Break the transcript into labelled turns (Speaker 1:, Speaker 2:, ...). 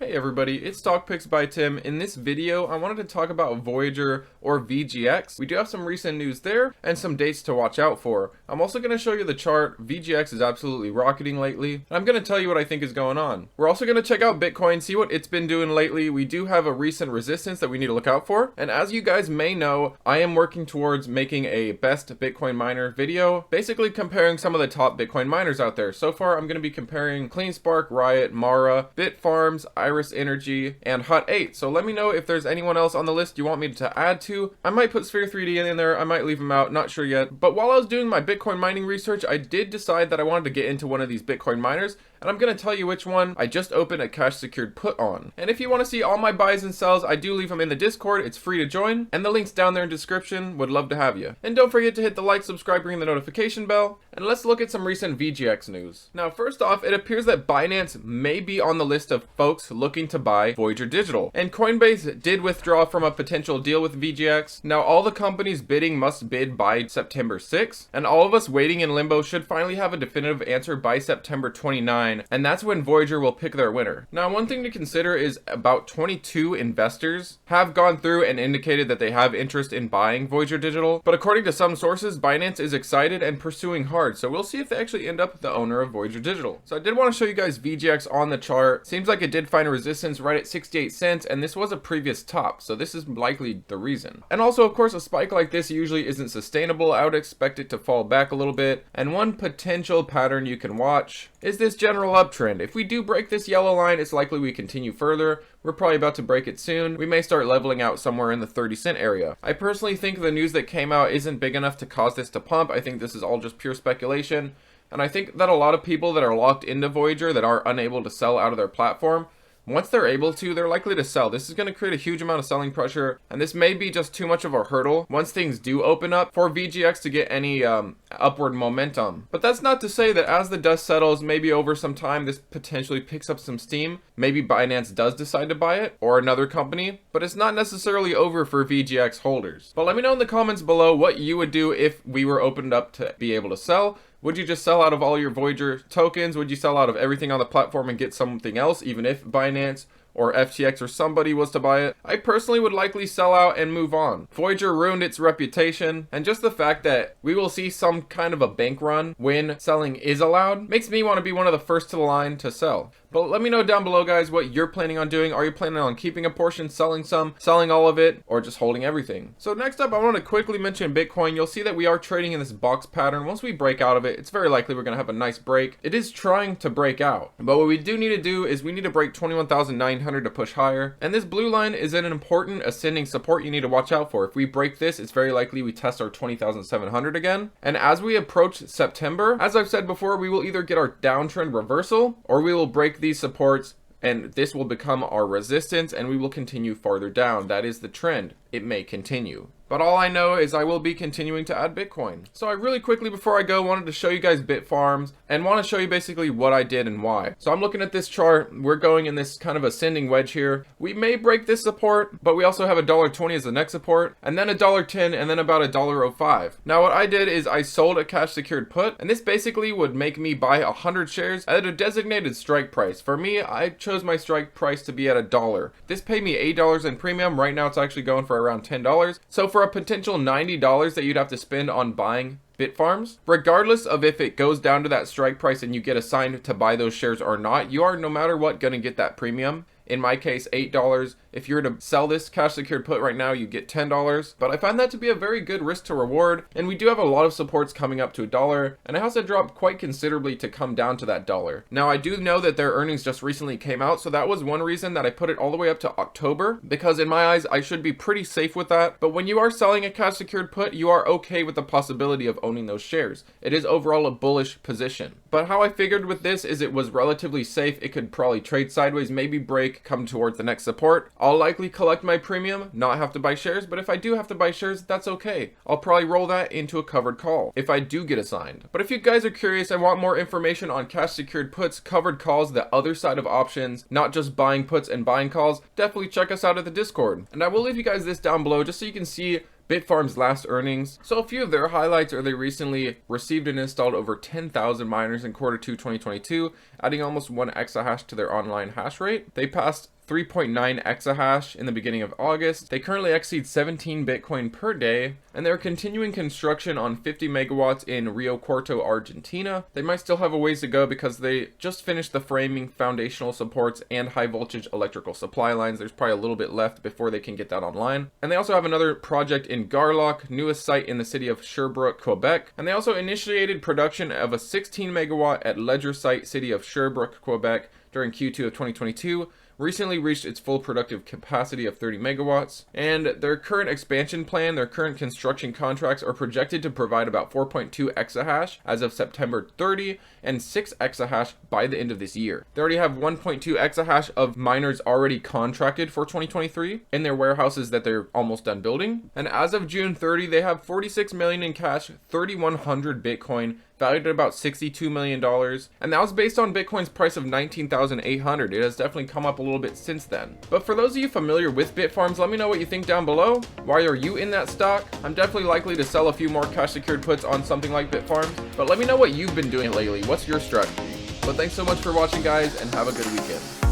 Speaker 1: Hey everybody, it's Stock Picks by Tim. In this video, I wanted to talk about Voyager or VGX. We do have some recent news there and some dates to watch out for. I'm also going to show you the chart. VGX is absolutely rocketing lately, and I'm going to tell you what I think is going on. We're also going to check out Bitcoin, see what it's been doing lately. We do have a recent resistance that we need to look out for, and as you guys may know, I am working towards making a best Bitcoin miner video, basically comparing some of the top Bitcoin miners out there. So far, I'm going to be comparing CleanSpark, Riot, Mara, Bitfarms, Iris Energy, and Hut 8. So let me know if there's anyone else on the list you want me to add to. I might put Sphere 3D in there, I might leave them out, not sure yet. But while I was doing my Bitcoin mining research, I did decide that I wanted to get into one of these Bitcoin miners, and I'm going to tell you which one I just opened a cash secured put on. And if you want to see all my buys and sells, I do leave them in the Discord. It's free to join, and the link's down there in description. Would love to have you. And don't forget to hit the like, subscribe, ring the notification bell, and let's look at some recent VGX news. Now, first off, it appears that Binance may be on the list of folks looking to buy Voyager Digital, and Coinbase did withdraw from a potential deal with VGX. Now, all the companies bidding must bid by September 6th, and all of us waiting in limbo should finally have a definitive answer by September 29th. And that's when Voyager will pick their winner. Now, one thing to consider is about 22 investors have gone through and indicated that they have interest in buying Voyager Digital, but according to some sources, Binance is excited and pursuing hard, so we'll see if they actually end up the owner of Voyager Digital. So I did want to show you guys VGX on the chart. Seems like it did find a resistance right at 68 cents, and this was a previous top, so this is likely the reason. And also, of course, a spike like this usually isn't sustainable. I would expect it to fall back a little bit, and one potential pattern you can watch is this general uptrend. If we do break this yellow line, it's likely we continue further. We're probably about to break it soon. We may start leveling out somewhere in the 30-cent area. I personally think the news that came out isn't big enough to cause this to pump. I think this is all just pure speculation. And I think that a lot of people that are locked into Voyager that are unable to sell out of their platform, once they're able to, they're likely to sell. This is going to create a huge amount of selling pressure, and this may be just too much of a hurdle once things do open up for VGX to get any upward momentum. But that's not to say that as the dust settles, maybe over some time, this potentially picks up some steam. Maybe Binance does decide to buy it, or another company, but it's not necessarily over for VGX holders. But let me know in the comments below what you would do if we were opened up to be able to sell. Would you just sell out of all your Voyager tokens? Would you sell out of everything on the platform and get something else, even if Binance or FTX or somebody was to buy it? I personally would likely sell out and move on. Voyager ruined its reputation, and just the fact that we will see some kind of a bank run when selling is allowed makes me want to be one of the first to the line to sell. But let me know down below, guys, what you're planning on doing. Are you planning on keeping a portion, selling some, selling all of it, or just holding everything? So next up, I want to quickly mention Bitcoin. You'll see that we are trading in this box pattern. Once we break out of it, it's very likely we're going to have a nice break. It is trying to break out, but what we do need to do is we need to break 21,900 to push higher. And this blue line is an important ascending support you need to watch out for. If we break this, it's very likely we test our 20,700 again. And as we approach September, as I've said before, we will either get our downtrend reversal or we will break these supports, and this will become our resistance and we will continue farther down. That is the trend. It may continue. But all I know is I will be continuing to add Bitcoin. So I really quickly before I go wanted to show you guys Bitfarms and want to show you basically what I did and why. So I'm looking at this chart. We're going in this kind of ascending wedge here. We may break this support, but we also have $1.20 as the next support, and then $1.10, and then about $1.05. Now what I did is I sold a cash secured put, and this basically would make me buy 100 shares at a designated strike price. For me, I chose my strike price to be at $1. This paid me $8 in premium. Right now it's actually going for around $10. So for a potential $90 that you'd have to spend on buying Bitfarms, regardless of if it goes down to that strike price and you get assigned to buy those shares or not, you are no matter what going to get that premium. In my case, $8. If you were to sell this cash secured put right now, you get $10. But I find that to be a very good risk to reward. And we do have a lot of supports coming up to $1. And it has to drop quite considerably to come down to that $1. Now, I do know that their earnings just recently came out. So that was one reason that I put it all the way up to October. Because in my eyes, I should be pretty safe with that. But when you are selling a cash secured put, you are okay with the possibility of owning those shares. It is overall a bullish position. But how I figured with this is it was relatively safe. It could probably trade sideways, maybe break, come towards the next support. I'll likely collect my premium, not have to buy shares, but if I do have to buy shares, that's okay. I'll probably roll that into a covered call if I do get assigned. But if you guys are curious and want more information on cash secured puts, covered calls, the other side of options, not just buying puts and buying calls, definitely check us out at the Discord. And I will leave you guys this down below just so you can see Bitfarms Last earnings. So a few of their highlights are they recently received and installed over 10,000 miners in Q2 2022, adding almost 1 exahash to their online hash rate. They passed 3.9 exahash in the beginning of August. They currently exceed 17 Bitcoin per day, and they're continuing construction on 50 megawatts in Rio Cuarto, Argentina. They might still have a ways to go because they just finished the framing, foundational supports, and high voltage electrical supply lines. There's probably a little bit left before they can get that online. And they also have another project in Garlock, newest site in the city of Sherbrooke, Quebec. And they also initiated production of a 16 megawatt at Ledger site, city of Sherbrooke, Quebec during Q2 of 2022. Recently reached its full productive capacity of 30 megawatts, and their current expansion plan, their current construction contracts are projected to provide about 4.2 exahash as of September 30 and 6 exahash by the end of this year. They already have 1.2 exahash of miners already contracted for 2023 in their warehouses that they're almost done building, and as of June 30 they have 46 million in cash, 3,100 Bitcoin, valued at about $62 million, and that was based on Bitcoin's price of 19,800. It has definitely come up a little bit since then. But for those of you familiar with Bitfarms, let me know what you think down below. Why are you in that stock? I'm definitely likely to sell a few more cash secured puts on something like Bitfarms, but let me know what you've been doing lately. What's your strategy? But thanks so much for watching, guys, and have a good weekend.